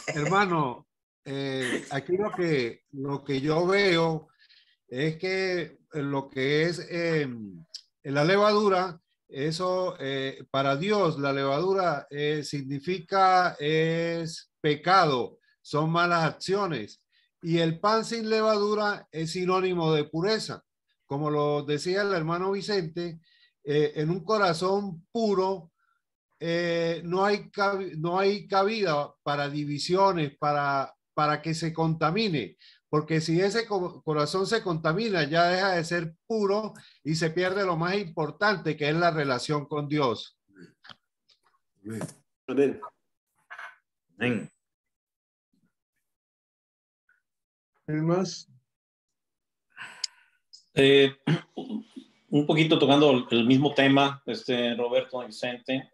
Hermano, aquí lo que yo veo es que lo que es la levadura, eso para Dios, la levadura significa es pecado, son malas acciones. Y el pan sin levadura es sinónimo de pureza. Como lo decía el hermano Vicente, en un corazón puro no hay cabida para divisiones, para que se contamine. Porque si ese corazón se contamina, ya deja de ser puro y se pierde lo más importante, que es la relación con Dios. Amén. Amén. ¿El más? Un poquito tocando el mismo tema, Roberto, Vicente,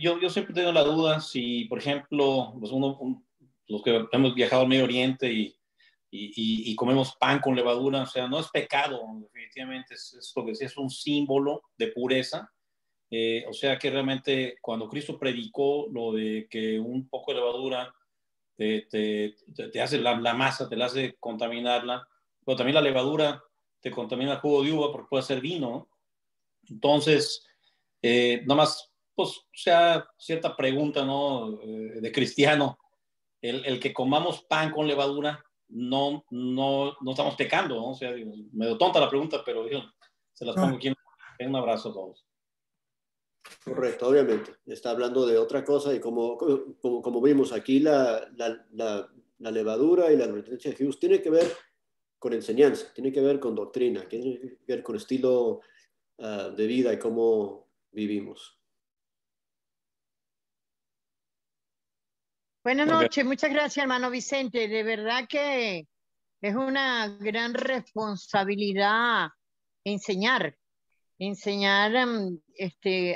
yo siempre tengo la duda si, por ejemplo, pues los que hemos viajado al Medio Oriente y comemos pan con levadura, o sea, no es pecado, definitivamente es lo que sí es un símbolo de pureza. O sea que realmente cuando Cristo predicó lo de que un poco de levadura te hace la masa, te la hace contaminarla, pero también la levadura te contamina el jugo de uva porque puede ser vino. Entonces, nada más, pues, sea cierta pregunta, ¿no? De cristiano, el que comamos pan con levadura, no estamos pecando, ¿no? O sea, digo, medio tonta la pregunta, pero digo, se las pongo aquí. Un abrazo a todos. Correcto, obviamente. Está hablando de otra cosa y como vimos aquí, la levadura y la advertencia de Jesús tiene que ver con enseñanza, tiene que ver con doctrina, tiene que ver con estilo de vida y cómo vivimos. Buenas noches, muchas gracias, hermano Vicente. De verdad que es una gran responsabilidad enseñar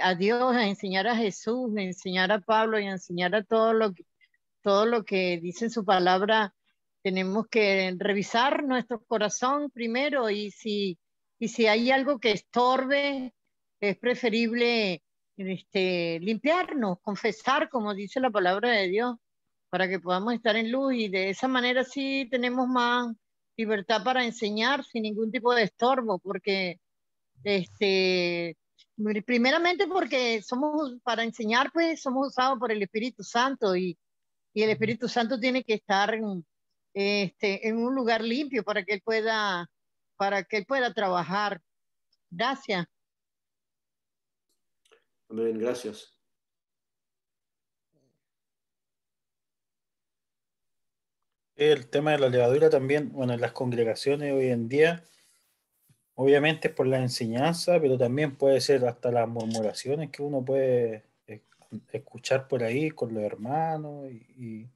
a Dios, a enseñar a Jesús, a enseñar a Pablo y a enseñar a todo lo que dice en su palabra. Tenemos que revisar nuestro corazón primero y si hay algo que estorbe, es preferible limpiarnos, confesar, como dice la palabra de Dios, para que podamos estar en luz y de esa manera sí tenemos más libertad para enseñar sin ningún tipo de estorbo, porque primeramente porque para enseñar, pues somos usados por el Espíritu Santo y el Espíritu Santo tiene que estar en un lugar limpio para que él pueda trabajar. Gracias. Amén, gracias. El tema de la levadura también, bueno, en las congregaciones hoy en día, obviamente es por la enseñanza, pero también puede ser hasta las murmuraciones que uno puede escuchar por ahí con los hermanos y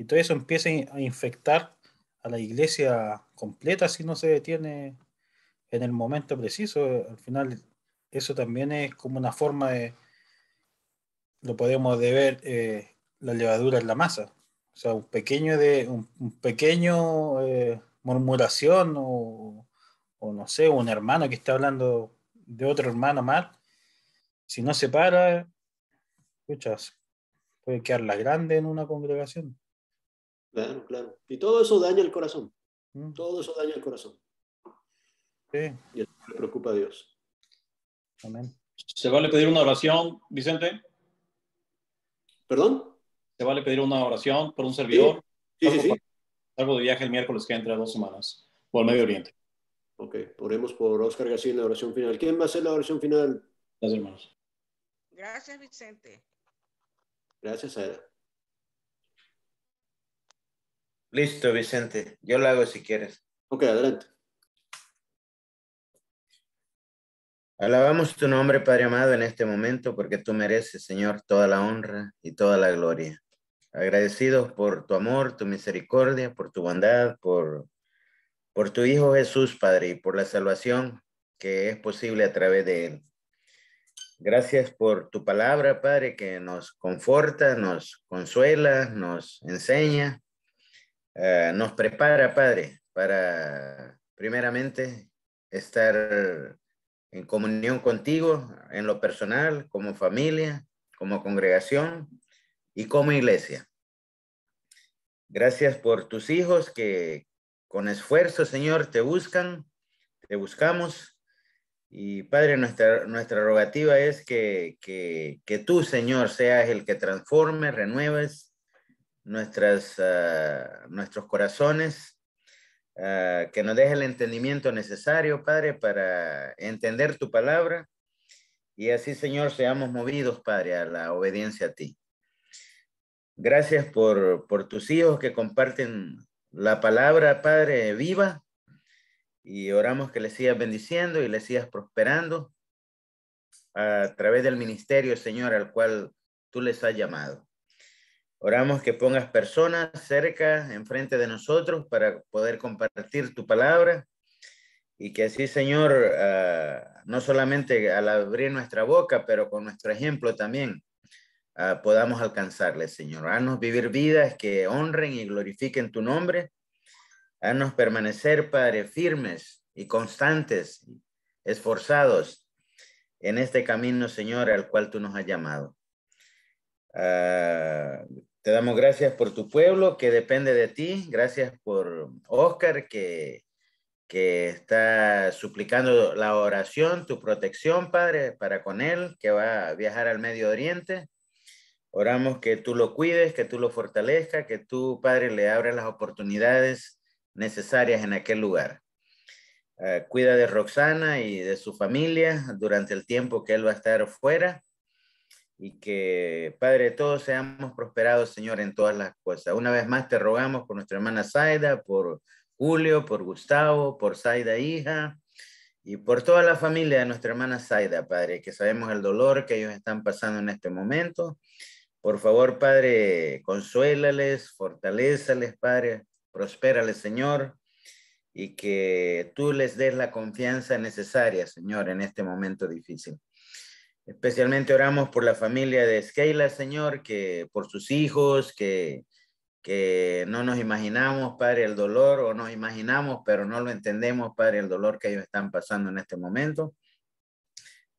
todo eso empieza a infectar a la iglesia completa si no se detiene en el momento preciso. Al final eso también es como una forma lo podemos de ver, la levadura en la masa. O sea, un pequeño murmuración o no sé, un hermano que está hablando de otro hermano mal, si no se para, escuchas, puede quedar la grande en una congregación. Claro, claro. Y todo eso daña el corazón. Todo eso daña el corazón. Sí. Y eso le preocupa a Dios. Amén. ¿Se vale pedir una oración, Vicente? ¿Perdón? ¿Se vale pedir una oración por un servidor? Sí. Salgo de viaje el miércoles que entra 2 semanas, o al Medio Oriente. Ok, oremos por Oscar García en la oración final. ¿Quién va a hacer la oración final? Gracias, hermanos. Gracias, Vicente. Gracias, Aida. Listo, Vicente. Yo lo hago si quieres. Ok, adelante. Alabamos tu nombre, Padre amado, en este momento, porque tú mereces, Señor, toda la honra y toda la gloria. Agradecidos por tu amor, tu misericordia, por tu bondad, por tu Hijo Jesús, Padre, y por la salvación que es posible a través de él. Gracias por tu palabra, Padre, que nos conforta, nos consuela, nos enseña, nos prepara, Padre, para primeramente estar en comunión contigo, en lo personal, como familia, como congregación y como iglesia. Gracias por tus hijos que con esfuerzo, Señor, te buscan, te buscamos. Y Padre, nuestra rogativa es que tú, Señor, seas el que transforme, renueves nuestros corazones, que nos deje el entendimiento necesario, Padre, para entender tu palabra y así, Señor, seamos movidos, Padre, a la obediencia a ti. Gracias por tus hijos que comparten la palabra, Padre, viva, y oramos que les sigas bendiciendo y les sigas prosperando a través del ministerio, Señor, al cual tú les has llamado. Oramos que pongas personas cerca, enfrente de nosotros, para poder compartir tu palabra y que así, Señor, no solamente al abrir nuestra boca, pero con nuestro ejemplo también, podamos alcanzarles, Señor. Haznos vivir vidas que honren y glorifiquen tu nombre. Haznos permanecer, Padre, firmes y constantes, esforzados en este camino, Señor, al cual tú nos has llamado. Te damos gracias por tu pueblo que depende de ti. Gracias por Oscar que está suplicando la oración, tu protección, Padre, para con él, que va a viajar al Medio Oriente. Oramos que tú lo cuides, que tú lo fortalezcas, que tú, Padre, le abras las oportunidades necesarias en aquel lugar. Cuida de Roxana y de su familia durante el tiempo que él va a estar fuera y que, Padre, todos seamos prosperados, Señor, en todas las cosas. Una vez más te rogamos por nuestra hermana Zaida, por Julio, por Gustavo, por Zaida hija y por toda la familia de nuestra hermana Zaida, Padre, que sabemos el dolor que ellos están pasando en este momento. Por favor, Padre, consuélales, fortalézales, Padre, prospérales, Señor, y que tú les des la confianza necesaria, Señor, en este momento difícil. Especialmente oramos por la familia de Skeila, Señor, que por sus hijos, que no nos imaginamos, Padre, el dolor, o nos imaginamos, pero no lo entendemos, Padre, el dolor que ellos están pasando en este momento.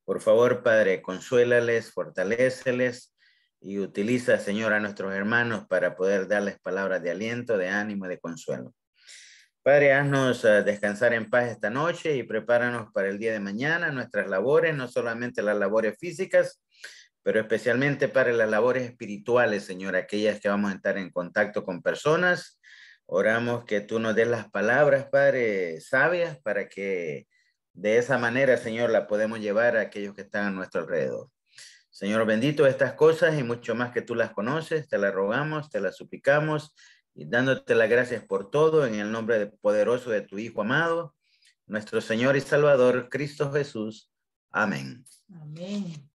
Por favor, Padre, consuélales, fortaléceles y utiliza, Señor, a nuestros hermanos para poder darles palabras de aliento, de ánimo y de consuelo. Padre, haznos descansar en paz esta noche y prepáranos para el día de mañana, nuestras labores, no solamente las labores físicas, pero especialmente para las labores espirituales, Señor, aquellas que vamos a estar en contacto con personas. Oramos que tú nos des las palabras, Padre, sabias, para que de esa manera, Señor, la podemos llevar a aquellos que están a nuestro alrededor. Señor, bendito estas cosas y mucho más que tú las conoces, te las rogamos, te las suplicamos y dándote las gracias por todo en el nombre poderoso de tu Hijo amado, nuestro Señor y Salvador, Cristo Jesús. Amén. Amén.